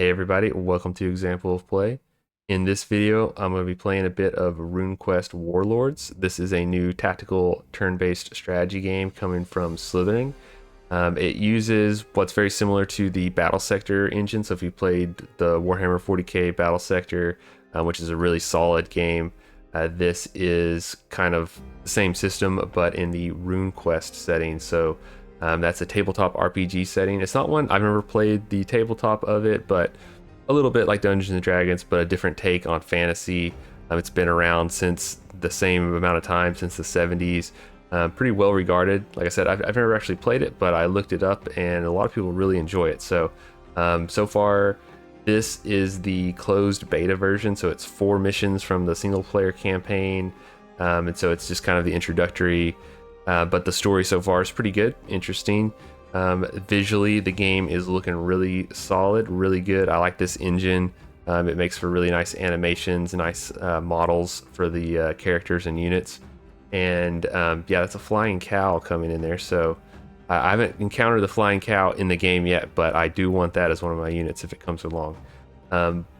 Hey everybody, welcome to Example of Play. In this video, I'm going to be playing a bit of Runequest Warlords. This is a new tactical turn-based strategy game coming from Slitherine. It uses what's very similar to the Battle Sector engine. So if you played the Warhammer 40k Battle Sector, which is a really solid game, this is kind of the same system, but in the Runequest setting. So that's a tabletop RPG setting. It's not one I've never played the tabletop of it, but a little bit like Dungeons and Dragons, but a different take on fantasy. It's been around since the same amount of time, since the 70s. Pretty well regarded. Like I said, I've never actually played it, but I looked it up, and a lot of people really enjoy it. So, so far, this is the closed beta version. So it's 4 missions from the single player campaign, and so it's just kind of the introductory. But the story so far is pretty good, interesting. Visually, the game is looking really solid, really good. I like this engine. It makes for really nice animations, nice models for the characters and units. And yeah, that's a flying cow coming in there. So I haven't encountered the flying cow in the game yet, but I do want that as one of my units if it comes along.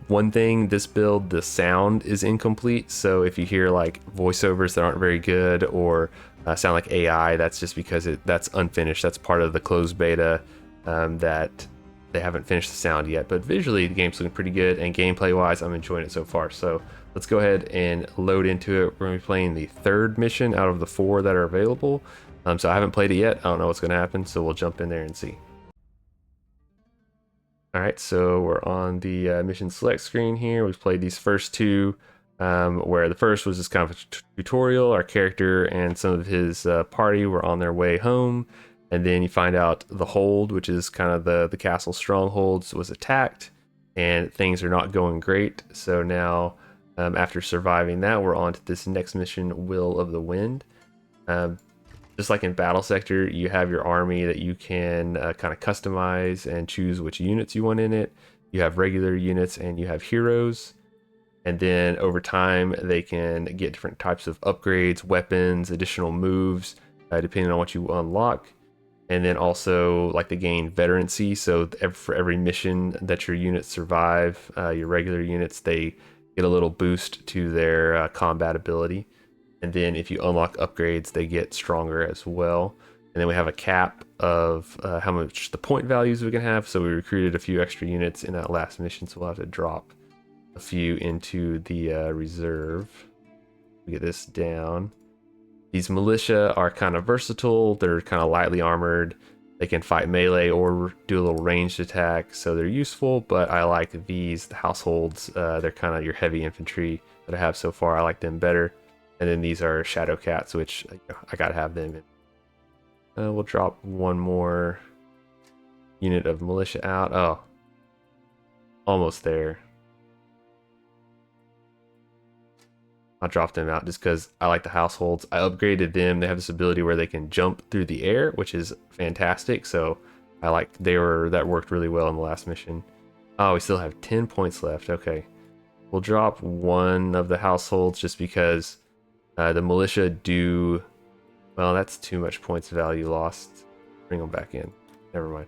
One thing, this build, the sound is incomplete. So if you hear like voiceovers that aren't very good or sound like AI, that's just because that's unfinished. That's part of the closed beta that they haven't finished the sound yet. But visually, the game's looking pretty good, and gameplay-wise, I'm enjoying it so far. So let's go ahead and load into it. We're going to be playing the 3rd mission out of the 4 that are available. So I haven't played it yet. I don't know what's going to happen, so we'll jump in there and see. All right, so we're on the mission select screen here. We've played these first 2, where the first was just kind of a tutorial. Our character and some of his party were on their way home, and then you find out the hold, which is kind of the castle strongholds, was attacked, and things are not going great. So now, after surviving that, we're on to this next mission, Will of the Wind. Just like in Battle Sector, you have your army that you can kind of customize and choose which units you want in it. You have regular units and you have heroes. And then over time, they can get different types of upgrades, weapons, additional moves, depending on what you unlock. And then also like they gain veterancy. So for every mission that your units survive, your regular units, they get a little boost to their combat ability. And then if you unlock upgrades, they get stronger as well. And then we have a cap of how much the point values we can have. So we recruited a few extra units in that last mission, so we'll have to drop a few into the reserve. We get this down. These militia are kind of versatile. They're kind of lightly armored. They can fight melee or do a little ranged attack, so they're useful. But I like these, the households. They're kind of your heavy infantry that I have so far. I like them better. And then these are shadow cats, which I gotta have them in. We'll drop one more unit of militia out. Oh, almost there. I'll drop them out just because I like the households. I upgraded them. They have this ability where they can jump through the air, which is fantastic. So I like that worked really well in the last mission. Oh, we still have 10 points left. Okay, we'll drop one of the households just because the militia do. Well, that's too much points value lost. Bring them back in. Never mind.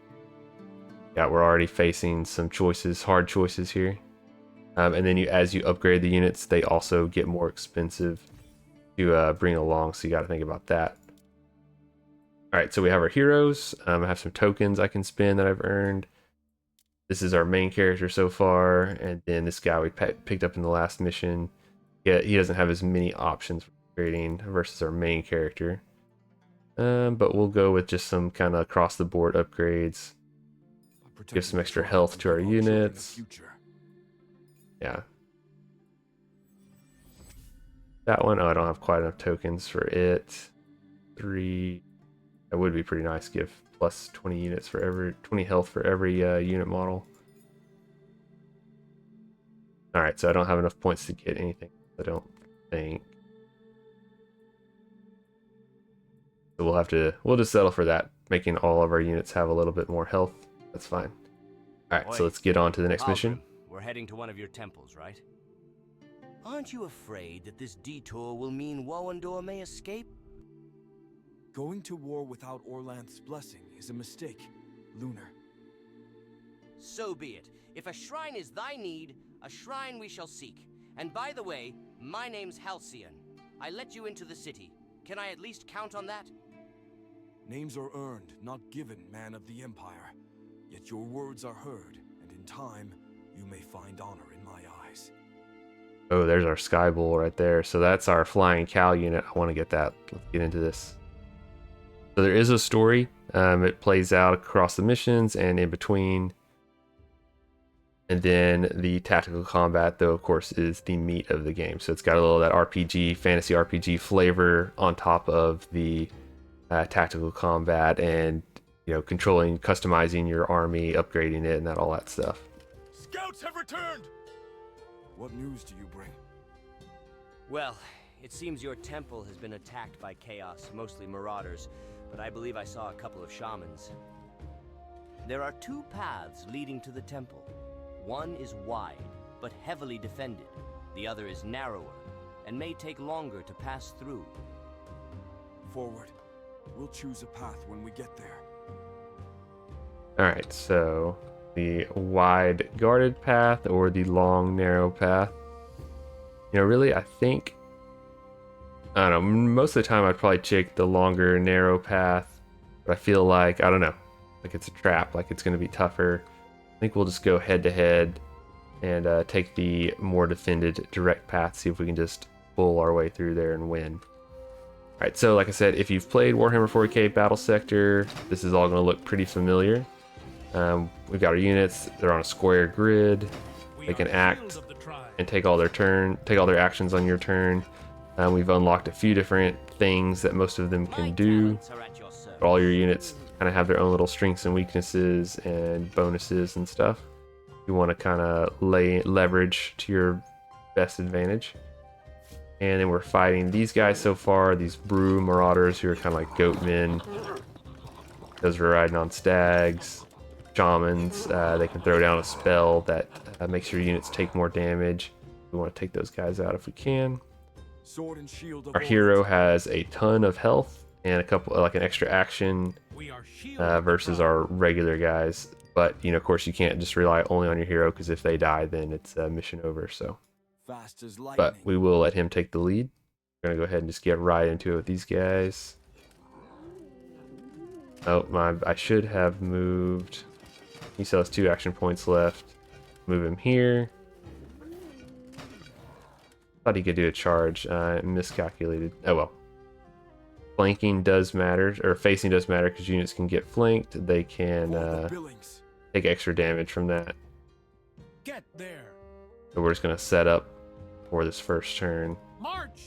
Yeah, we're already facing some choices, hard choices here. And then as you upgrade the units, they also get more expensive to bring along. So you got to think about that. All right, so we have our heroes. I have some tokens I can spend that I've earned. This is our main character so far. And then this guy we picked up in the last mission. Yeah, he doesn't have as many options for trading versus our main character. But we'll go with just some kind of across the board upgrades. Give some extra health to our units. Yeah. That one, oh, I don't have quite enough tokens for it. 3. That would be pretty nice. Give plus 20 units for every 20 health for every unit model. All right, so I don't have enough points to get anything. I don't think. So we'll just settle for that, making all of our units have a little bit more health. That's fine. All right, so let's get on to the next mission. We're heading to one of your temples, right? Aren't you afraid that this detour will mean Wowendor may escape? Going to war without Orlanth's blessing is a mistake, Lunar. So be it. If a shrine is thy need, a shrine we shall seek. And by the way, my name's Halcyon. I let you into the city. Can I at least count on that? Names are earned, not given, man of the Empire. Yet your words are heard, and in time, you may find honor in my eyes. Oh, there's our Sky Bull right there. So that's our Flying Cow unit. I want to get that. Let's get into this. So there is a story. It plays out across the missions and in between. And then the tactical combat, though, of course, is the meat of the game. So it's got a little of that RPG, fantasy RPG flavor on top of the tactical combat and, you know, controlling, customizing your army, upgrading it, and all that stuff. Scouts have returned! What news do you bring? Well, it seems your temple has been attacked by chaos, mostly marauders, but I believe I saw a couple of shamans. There are 2 paths leading to the temple. One is wide, but heavily defended. The other is narrower, and may take longer to pass through. Forward. We'll choose a path when we get there. Alright, so the wide guarded path or the long narrow path. You know, really, I think, I don't know, most of the time I'd probably take the longer narrow path, but I feel like, I don't know, like it's a trap, like it's going to be tougher. I think we'll just go head to head and take the more defended direct path, see if we can just pull our way through there and win. Alright, so like I said, if you've played Warhammer 40k Battle Sector, this is all going to look pretty familiar. We've got our units, they're on a square grid, they can act and take all their actions on your turn. We've unlocked a few different things that most of them can do. All your units kind of have their own little strengths and weaknesses and bonuses and stuff. You want to kind of leverage to your best advantage. And then we're fighting these guys so far, these brew marauders who are kind of like goatmen. Those are riding on stags. Shamans, they can throw down a spell that makes your units take more damage. We want to take those guys out if we can. Sword and shield Our hero has a ton of health and a couple, like an extra action versus our regular guys. But, you know, of course, you can't just rely only on your hero, because if they die, then it's mission over. So, fast as lightning. but we will let him take the lead. We're gonna go ahead and just get right into it with these guys. Oh my! I should have moved. He still has 2 action points left. Move him here. Thought he could do a charge. Miscalculated. Oh well. Flanking does matter, or facing does matter, because units can get flanked. They can take extra damage from that. Get there. So we're just gonna set up for this first turn. March.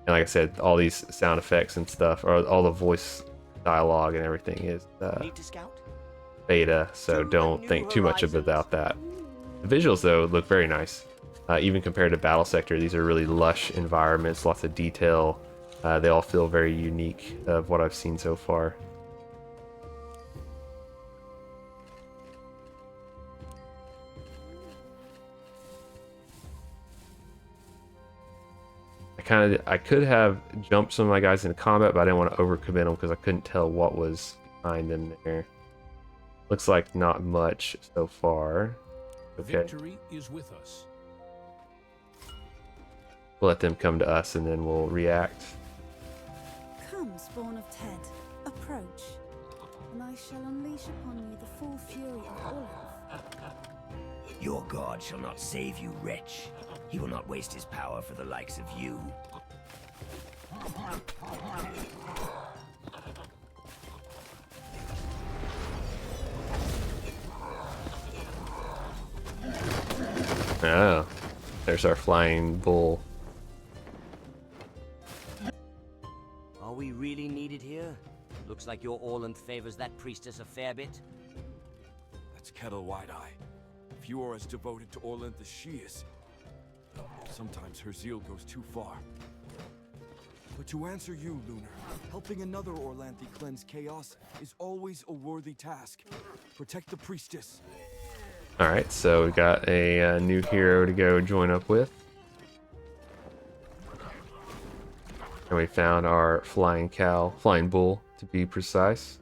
And like I said, all these sound effects and stuff, or all the voice dialogue and everything is Need to scout? beta, so don't think too much about that. The visuals, though, look very nice. Even compared to Battle Sector, these are really lush environments, lots of detail. They all feel very unique of what I've seen so far. I could have jumped some of my guys into combat, but I didn't want to overcommit them because I couldn't tell what was behind them there. Looks like not much so far. Okay. Victory is with us. We'll let them come to us and then we'll react. Come, spawn of Ted, approach, and I shall unleash upon you the full fury of Olaf. Your god shall not save you, wretch. He will not waste his power for the likes of you. Oh, there's our flying bull. Are we really needed here? Looks like your Orlanth favors that priestess a fair bit. That's Kettle Wide-Eye. If you are as devoted to Orlanth as she is, sometimes her zeal goes too far. But to answer you, Lunar, helping another Orlanthi cleanse chaos is always a worthy task. Protect the priestess. Alright, so we got a new hero to go join up with. And we found our flying bull, to be precise.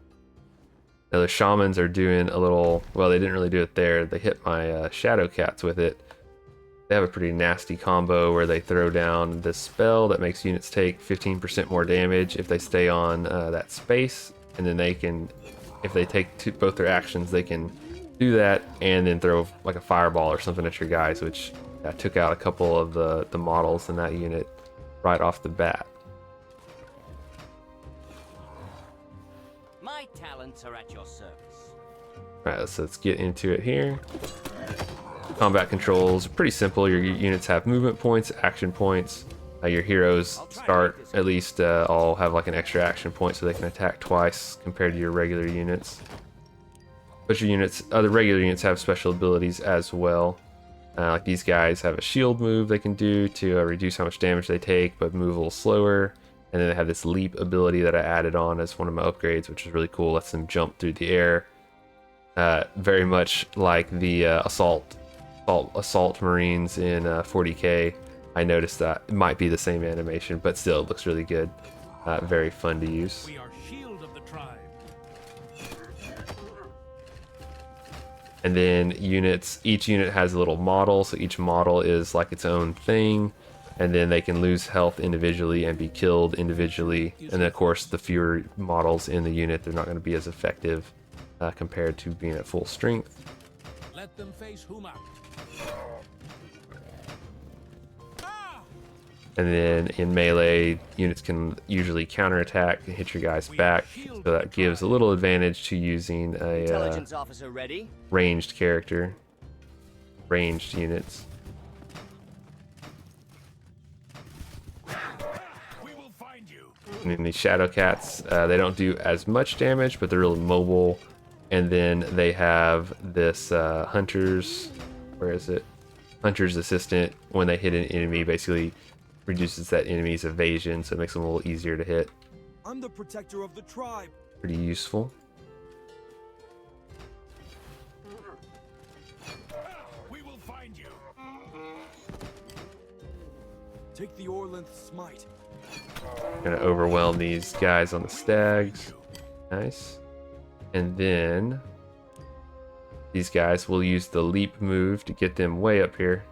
Now the shamans are doing a little, well, they didn't really do it there. They hit my shadow cats with it. They have a pretty nasty combo where they throw down this spell that makes units take 15% more damage if they stay on that space, and then they can, if they take both their actions, they can do that and then throw like a fireball or something at your guys, which took out a couple of the models in that unit right off the bat. My talents are at your service. Alright, so let's get into it here. Combat controls are pretty simple. Your units have movement points, action points. Your heroes start at least all have like an extra action point, so they can attack twice compared to your regular units. But your units, other regular units, have special abilities as well. Like these guys have a shield move they can do to reduce how much damage they take, but move a little slower. And then they have this leap ability that I added on as one of my upgrades, which is really cool. Lets them jump through the air. Very much like the assault marines in 40k. I noticed that it might be the same animation, but still it looks really good. Very fun to use. We are shield of the tribe. And then units, each unit has a little model, so each model is like its own thing. And then they can lose health individually and be killed individually. And then of course the fewer models in the unit, they're not going to be as effective compared to being at full strength. Let them face Huma. And then in melee, units can usually counterattack and hit your guys back, so that gives a little advantage to using a Intelligence officer ready. ranged character, ranged units. We will find you. And then these shadow cats, they don't do as much damage, but they're really mobile. And then they have this hunter's, where is it? Hunter's assistant. When they hit an enemy, basically reduces that enemy's evasion, so it makes them a little easier to hit. I'm the protector of the tribe. Pretty useful. We will find you. Take the Orlinth smite. Gonna overwhelm these guys on the stags. Nice. And then these guys will use the leap move to get them way up here.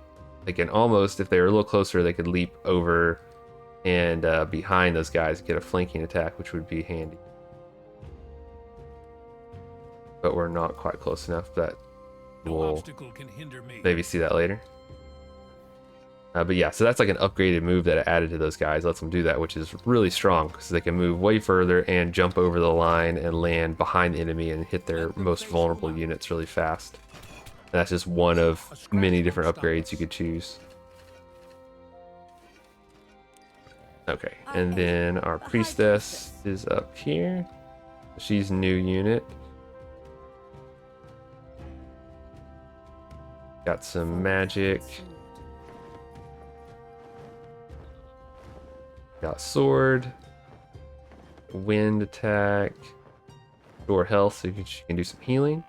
They can almost, if they were a little closer, they could leap over and behind those guys and get a flanking attack, which would be handy. But we're not quite close enough. That No we'll obstacle can hinder me. maybe see that later. But yeah, so that's like an upgraded move that I added to those guys. Lets them do that, which is really strong because they can move way further and jump over the line and land behind the enemy and hit their most vulnerable units really fast. And that's just one of many different upgrades you could choose. Okay, and then our priestess is up here. She's new unit. Got some magic. Got sword, wind attack, restore health, so she can do some healing.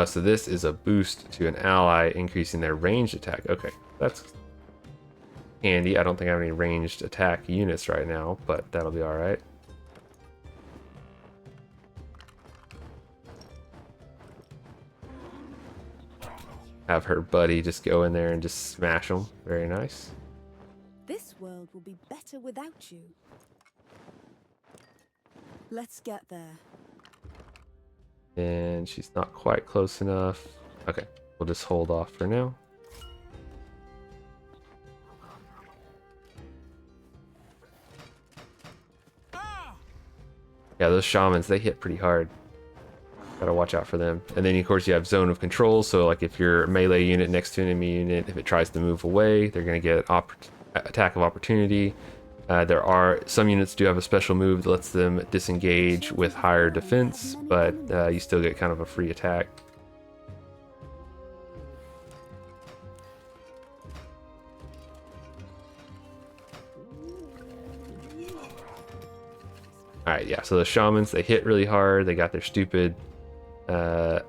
So this is a boost to an ally, increasing their ranged attack. Okay, that's handy. I don't think I have any ranged attack units right now, but that'll be all right. Have her buddy just go in there and just smash them. Very nice. This world will be better without you. Let's get there. And she's not quite close enough. Okay, we'll just hold off for now. Yeah, those shamans, they hit pretty hard. Gotta watch out for them. And then of course you have zone of control, so like if you're a melee unit next to an enemy unit, if it tries to move away, they're gonna get attack of opportunity. There are some units do have a special move that lets them disengage with higher defense, but you still get kind of a free attack. Alright, yeah, so the shamans, they hit really hard. They got their stupid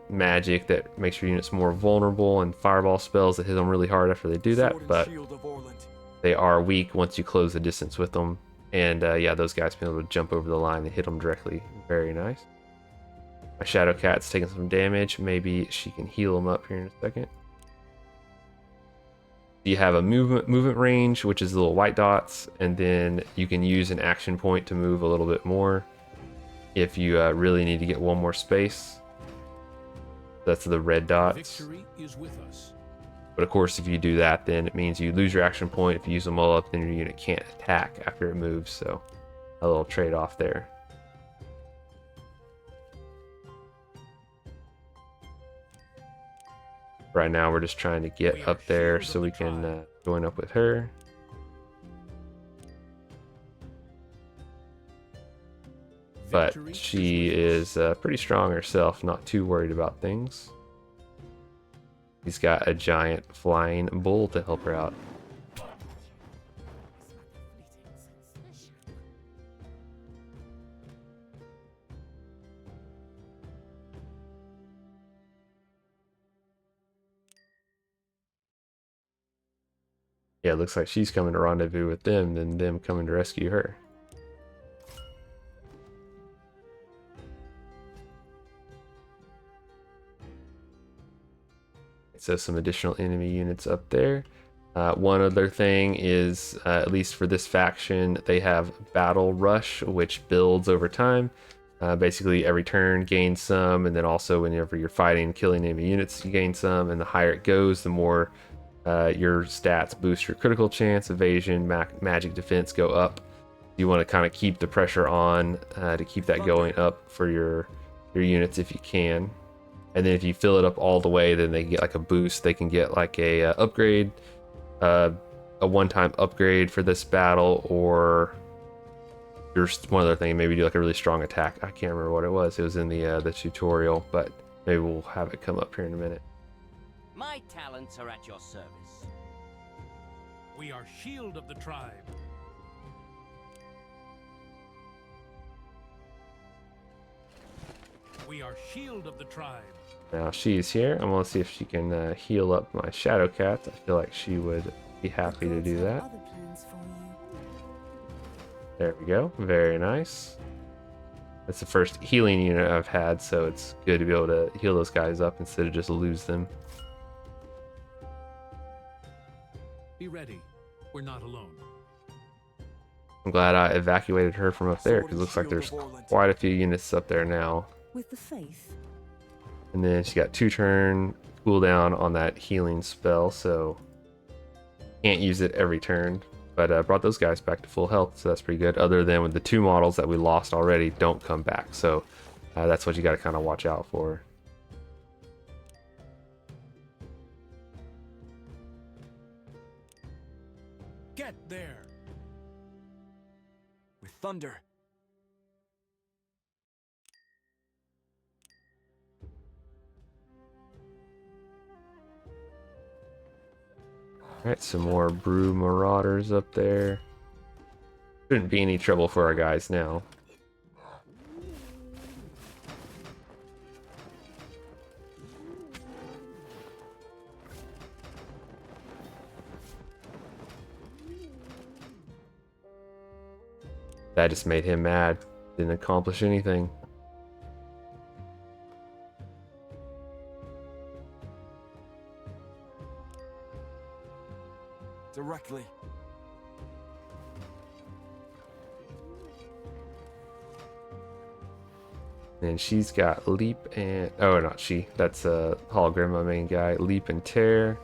magic that makes your units more vulnerable, and fireball spells that hit them really hard after they do that, Sword and but shield of Orlinth. they are weak once you close the distance with them. And yeah, those guys being able to jump over the line and hit them directly. Very nice. My Shadow Cat's taking some damage. Maybe she can heal him up here in a second. You have a movement range, which is the little white dots, and then you can use an action point to move a little bit more if you really need to get one more space. That's the red dots. Victory is with us. But of course, if you do that, then it means you lose your action point. If you use them all up, then your unit can't attack after it moves. So a little trade-off there. Right now, we're just trying to get up there so we can join up with her. But she is pretty strong herself, not too worried about things. He's got a giant flying bull to help her out. Yeah, it looks like she's coming to rendezvous with them, and them coming to rescue her. So some additional enemy units up there. One other thing is, at least for this faction, they have Battle Rush, which builds over time. Basically, every turn gains some, and then also whenever you're fighting, killing enemy units, you gain some. And the higher it goes, the more your stats boost. Your critical chance, evasion, magic defense go up. You want to kind of keep the pressure on to keep that going up for your units if you can. And then if you fill it up all the way, then they get like a boost. They can get like a upgrade, a one-time upgrade for this battle, or there's one other thing. Maybe do like a really strong attack. I can't remember what it was. It was in the tutorial, but maybe we'll have it come up here in a minute. My talents are at your service. We are shield of the tribe. We are shield of the tribe. Now she's here. I'm gonna see if she can heal up my Shadow Cat. I feel like she would be happy to do that. Other plans for you. There we go. Very nice. That's the first healing unit I've had, so it's good to be able to heal those guys up instead of just lose them. Be ready. We're not alone. I'm glad I evacuated her from up there, because it looks like there's quite a few units up there now. With the faith. And then she got 2-turn cooldown on that healing spell, so can't use it every turn. But brought those guys back to full health, so that's pretty good. Other than with the 2 models that we lost already don't come back, so that's what you got to kind of watch out for. Get there. With thunder. Alright, some more Brew Marauders up there. Shouldn't be any trouble for our guys now. That just made him mad. Didn't accomplish anything. Directly. And she's got Leap and... oh, not she. That's Hologram, my main guy. Leap and Tear.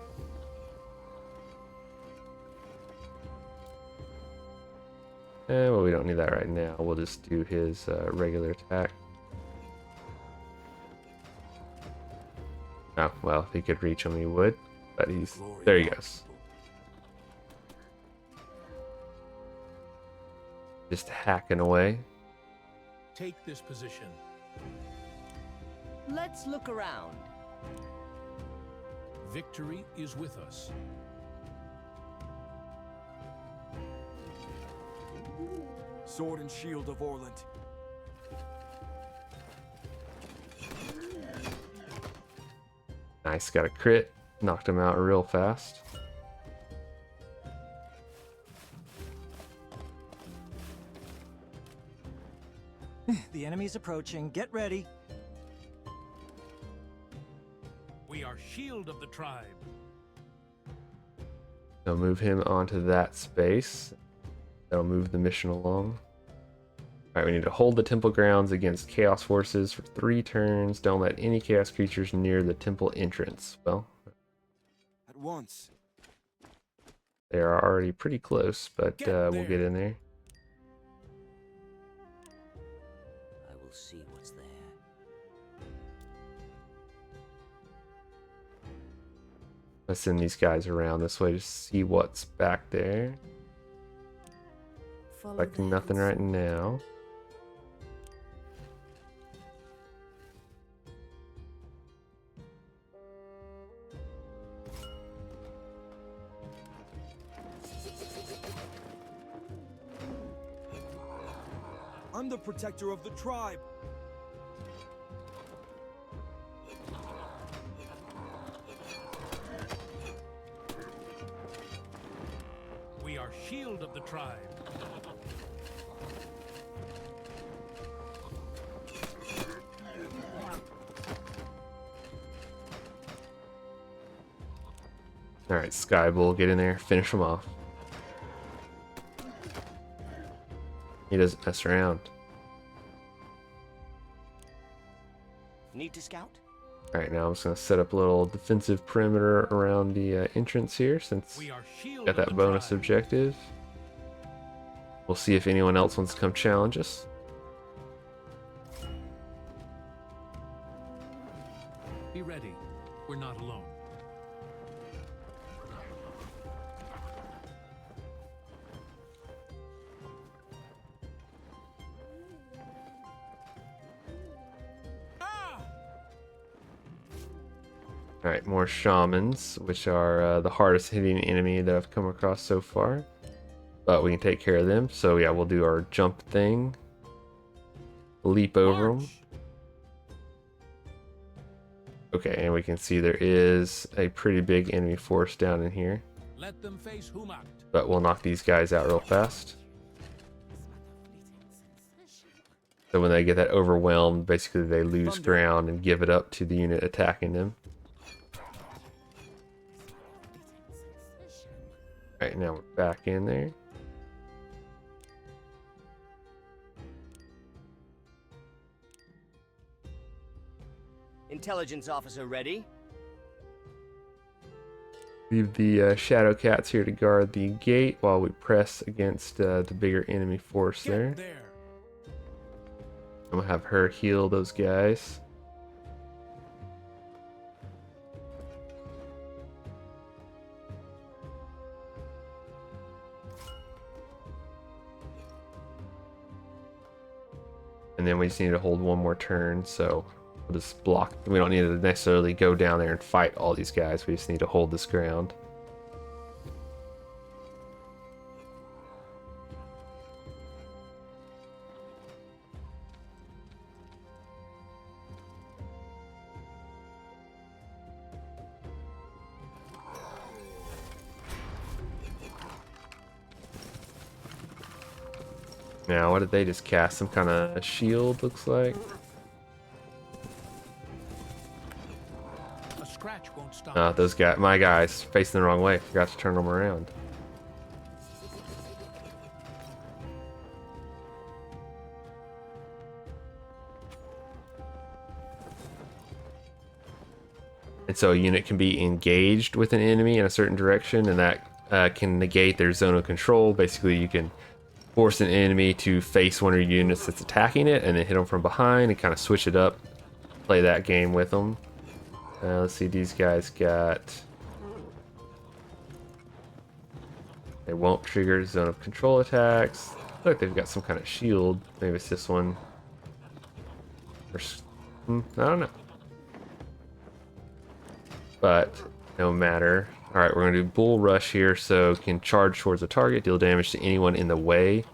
Well, we don't need that right now. We'll just do his regular attack. Oh, well, if he could reach him, he would. But he's... there he goes. Just hacking away. Take this position. Let's look around. Victory is with us. Sword and shield of Orland. Nice, got a crit. Knocked him out real fast. The enemy's approaching. Get ready. We are shield of the tribe. So move him onto that space. That'll move the mission along. Alright, we need to hold the temple grounds against chaos forces for 3 turns. Don't let any chaos creatures near the temple entrance. Well, At once. they are already pretty close, but we'll there. get in there. I will see what's there. Let's send these guys around this way to see what's back there. Follow Like the nothing heavens. right now. I'm the protector of the tribe. We are shield of the tribe. Alright, Skybull, get in there, finish him off. He doesn't mess around. Need to scout? Alright, now I'm just going to set up a little defensive perimeter around the entrance here since We are shield got of that the bonus tribe. objective. We'll see if anyone else wants to come challenge us. Be ready. We're not alone. Alright, more shamans, which are the hardest hitting enemy that I've come across so far. But we can take care of them. So yeah, we'll do our jump thing. Leap over them. March! Okay, and we can see there is a pretty big enemy force down in here. Let them face Humacht. But we'll knock these guys out real fast. So when they get that overwhelmed, basically they lose Thunder. ground and give it up to the unit attacking them. Alright, now we're back in there. Intelligence officer ready? Leave the Shadow Cats here to guard the gate while we press against the bigger enemy force Get there. there. I'm gonna have her heal those guys. And then we just need to hold one more turn, so we'll just block. We don't need to necessarily go down there and fight all these guys. We just need to hold this ground. Now, what did they just cast? Some kind of shield, looks like. A scratch won't stop. Those guys, my guys, facing the wrong way. Forgot to turn them around. And so a unit can be engaged with an enemy in a certain direction, and that can negate their zone of control. Basically, you can force an enemy to face one of your units that's attacking it, and then hit them from behind and kind of switch it up. Play that game with them. Let's see, these guys got... They won't trigger zone of control attacks. Look like they've got some kind of shield. Maybe it's this one. I don't know. But no matter. Alright, we're going to do Bull Rush here, so can charge towards a target, deal damage to anyone in the way.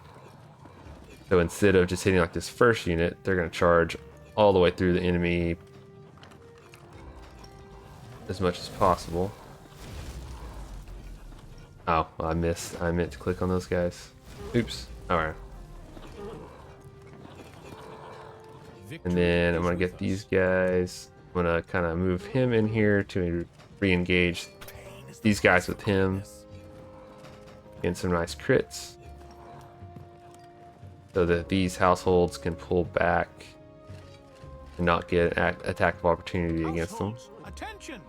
So instead of just hitting like this first unit, they're going to charge all the way through the enemy as much as possible. Oh, I missed. I meant to click on those guys. Oops. Alright. Victory And then I'm is gonna with get these us. guys. I'm gonna kind of move him in here to re-engage these guys with him. Get some nice crits. So that these households can pull back and not get an attack of opportunity against them. Households, attention!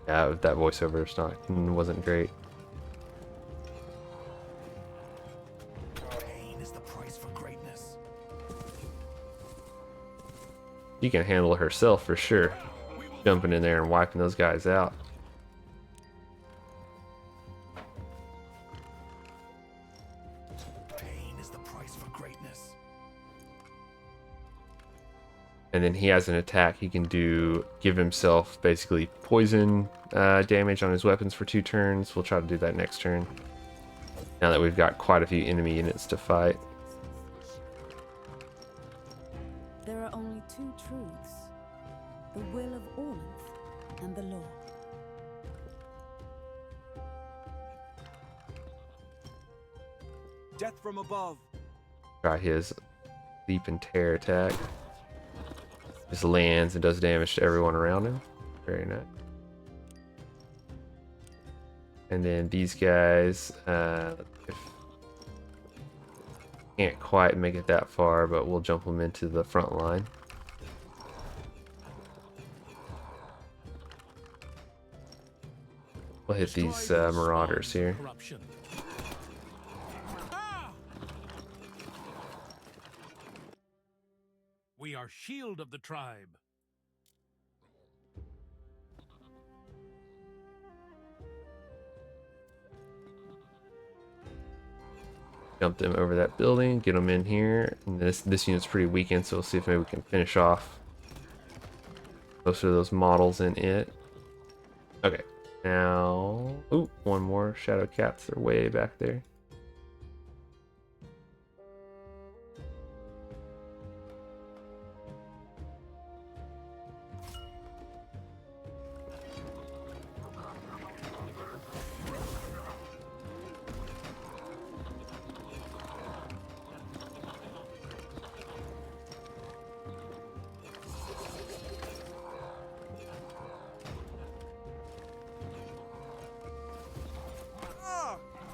Yeah, that voiceover wasn't great. Pain is the price for greatness. She can handle it herself for sure. Jumping in there and wiping those guys out. Pain is the price for greatness. And then he has an attack he can do, give himself basically poison damage on his weapons for 2 turns. We'll try to do that next turn. Now that we've got quite a few enemy units to fight. There are only 2 truths: the will of Orlanth and the law. Death from above. Try his leap and tear attack. Just lands and does damage to everyone around him. Very nice. And then these guys, can't quite make it that far, but we'll jump them into the front line. We'll hit these Destroy these marauders spawns of here. corruption. Ah! We are shield of the tribe. Jump them over that building, get them in here. And this unit's pretty weakened, so we'll see if maybe we can finish off most of those models in it. Okay, now, ooh, one more shadow cats. They're way back there.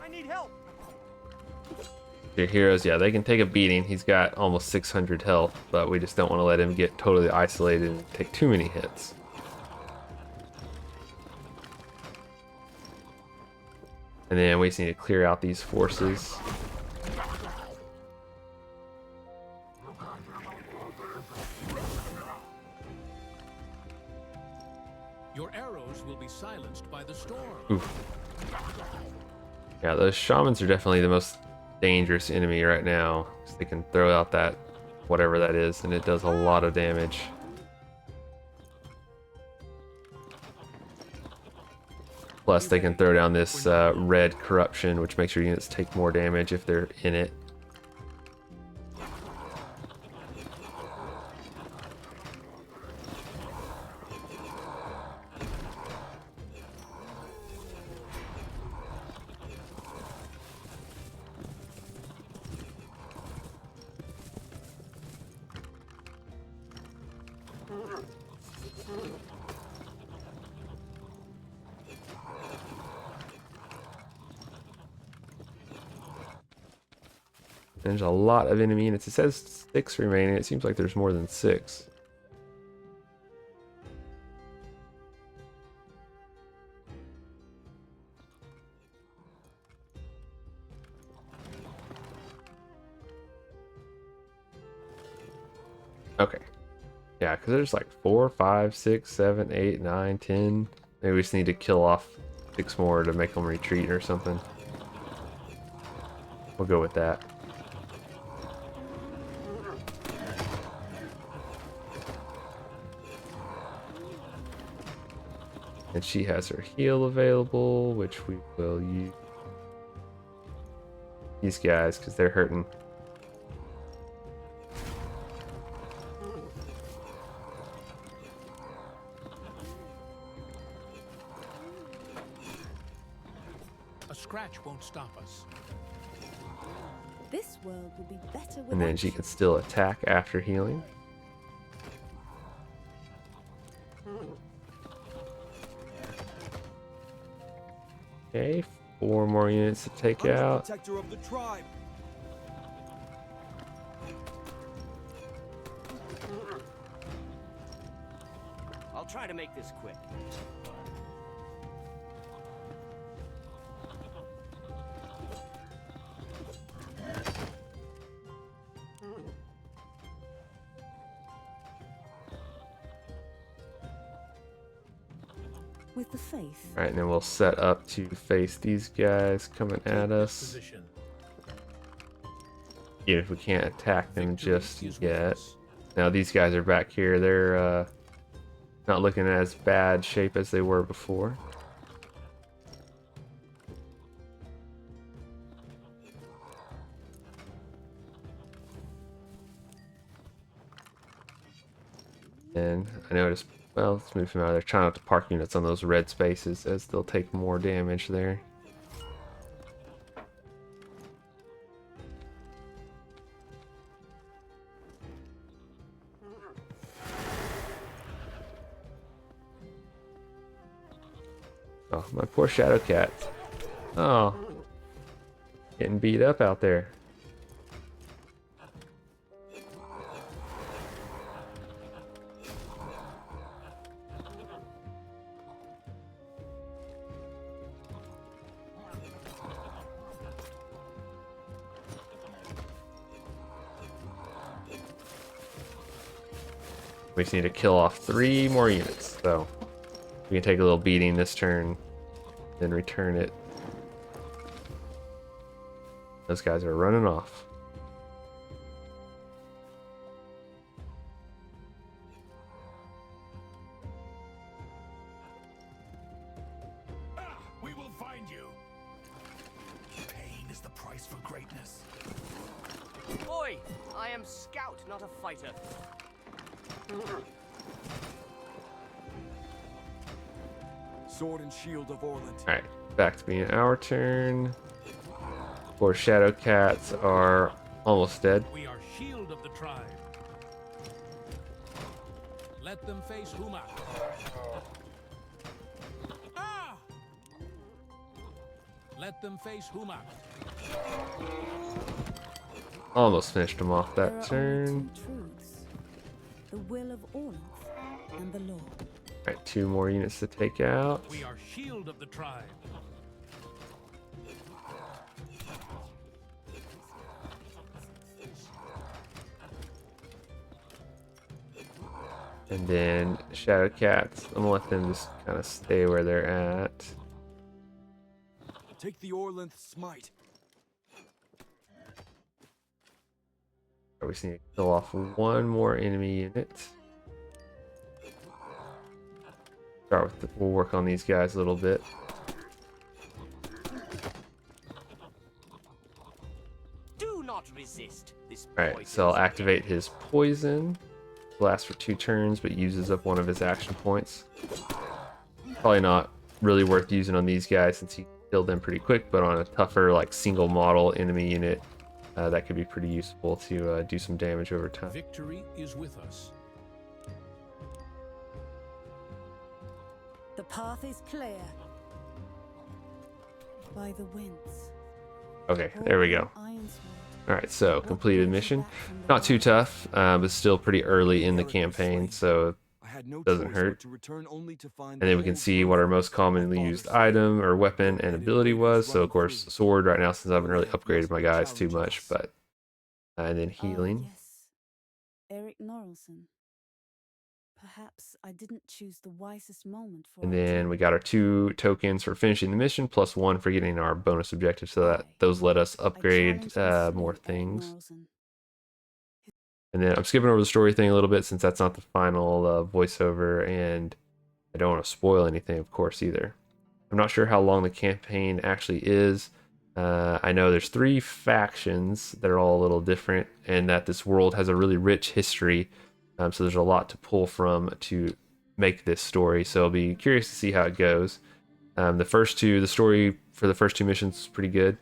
I need help. Your heroes, yeah, they can take a beating. He's got almost 600 health, but we just don't want to let him get totally isolated and take too many hits. And then we just need to clear out these forces. Your arrows will be silenced by the storm. Oof. Yeah, those shamans are definitely the most dangerous enemy right now. 'Cause they can throw out that whatever that is, and it does a lot of damage. Plus, they can throw down this red corruption, which makes your units take more damage if they're in it. There's a lot of enemy units. It says 6 remaining. It seems like there's more than 6. Okay. Yeah, because there's like 4, 5, 6, 7, 8, 9, 10. Maybe we just need to kill off 6 more to make them retreat or something. We'll go with that. And she has her heal available, which we will use. These guys, because they're hurting. A scratch won't stop us. This world will be better And then without she you. can still attack after healing. Okay, 4 more units to take I'm the out. protector of the tribe. I'll try to make this quick. With the faith, Alright, and then we'll set up to face these guys coming at Take us. position. Even if we can't attack them Victory just is with yet. us. Now these guys are back here. They're not looking as bad shape as they were before. And I noticed, well, let's move them out of there. Try not to park units on those red spaces as they'll take more damage there. Oh, my poor shadow cat. Oh, getting beat up out there. We just need to kill off 3 more units, so we can take a little beating this turn, then return it. Those guys are running off. We will find you. Pain is the price for greatness. Oi! I am scout, not a fighter. Sword and shield of Orland. Alright, back to being our turn. Poor shadow cats are almost dead. We are shield of the tribe. Let them face Huma. Ah! Let them face Huma. Almost finished them off there that are turn. only 2 truths. The will of Orlanth and the law. Alright, 2 more units to take out. We are shield of the tribe. And then shadow cats, I'm gonna let them just kind of stay where they're at. Take the Orlanth smite. We just need to kill off 1 more enemy unit. Start with we'll work on these guys a little bit. Do not resist this. Alright, so I'll activate his poison. Lasts for 2 turns, but uses up 1 of his action points. Probably not really worth using on these guys since he killed them pretty quick, but on a tougher, like single model enemy unit, that could be pretty useful to do some damage over time. Victory is with us. The path is clear. By the winds. Okay, there we go. Alright, so completed mission. Not too tough, but still pretty early in the campaign, so I had no doesn't choice hurt. but to return only to find and then we can see what our most commonly used item or weapon and ability was. So of course sword right now, since I haven't really upgraded my guys too much, but and then healing. Yes. Eric Norrelson. Perhaps I didn't choose the wisest moment for And our then team. we got our 2 tokens for finishing the mission, plus 1 for getting our bonus objective, so that those let us I upgrade challenge and more slay Eric things. Norrelson. And then I'm skipping over the story thing a little bit since that's not the final voiceover, and I don't want to spoil anything, of course, either. I'm not sure how long the campaign actually is. I know there's 3 factions that are all a little different, and that this world has a really rich history, so there's a lot to pull from to make this story. So I'll be curious to see how it goes. The story for the first 2 missions is pretty good.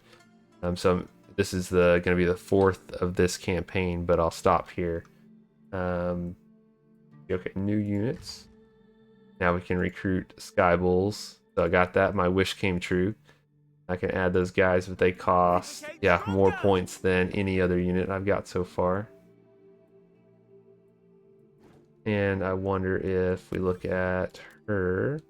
So this is going to be the 4th of this campaign, but I'll stop here. Okay, new units. Now we can recruit Sky Bulls. So I got that. My wish came true. I can add those guys, but they cost, yeah, more points than any other unit I've got so far. And I wonder if we look at her.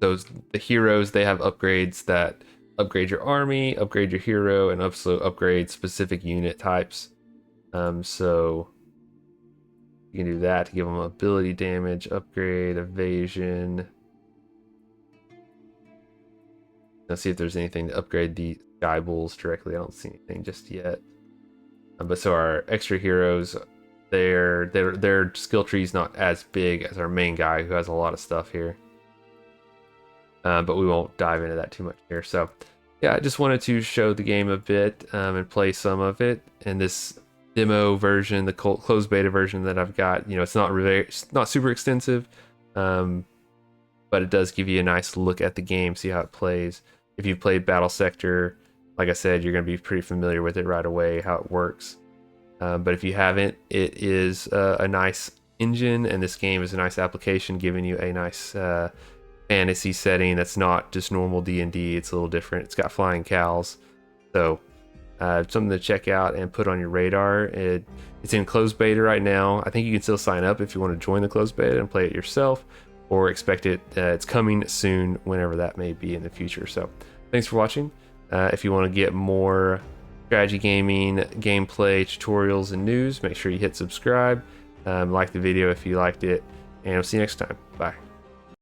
The heroes, they have upgrades that upgrade your army, upgrade your hero, and also upgrade specific unit types. So you can do that to give them ability damage, upgrade, evasion. Let's see if there's anything to upgrade the Sky Bulls directly. I don't see anything just yet. But so our extra heroes, their skill tree is not as big as our main guy who has a lot of stuff here. But we won't dive into that too much here. So yeah, I just wanted to show the game a bit and play some of it. And this demo version, the closed beta version that I've got, it's not super extensive, but it does give you a nice look at the game, see how it plays. If you've played Battle Sector, like I said, you're going to be pretty familiar with it right away, how it works. But if you haven't, it is a nice engine, and this game is a nice application, giving you a nice fantasy setting that's not just normal D&D. It's a little different. It's got flying cows, so something to check out and put on your radar. It's in closed beta right now. I think you can still sign up if you want to join the closed beta and play it yourself, or expect it. It's coming soon, whenever that may be in the future. So thanks for watching. If you want to get more strategy gaming, gameplay, tutorials, and news, make sure you hit subscribe. Like the video if you liked it, and I'll see you next time. Bye.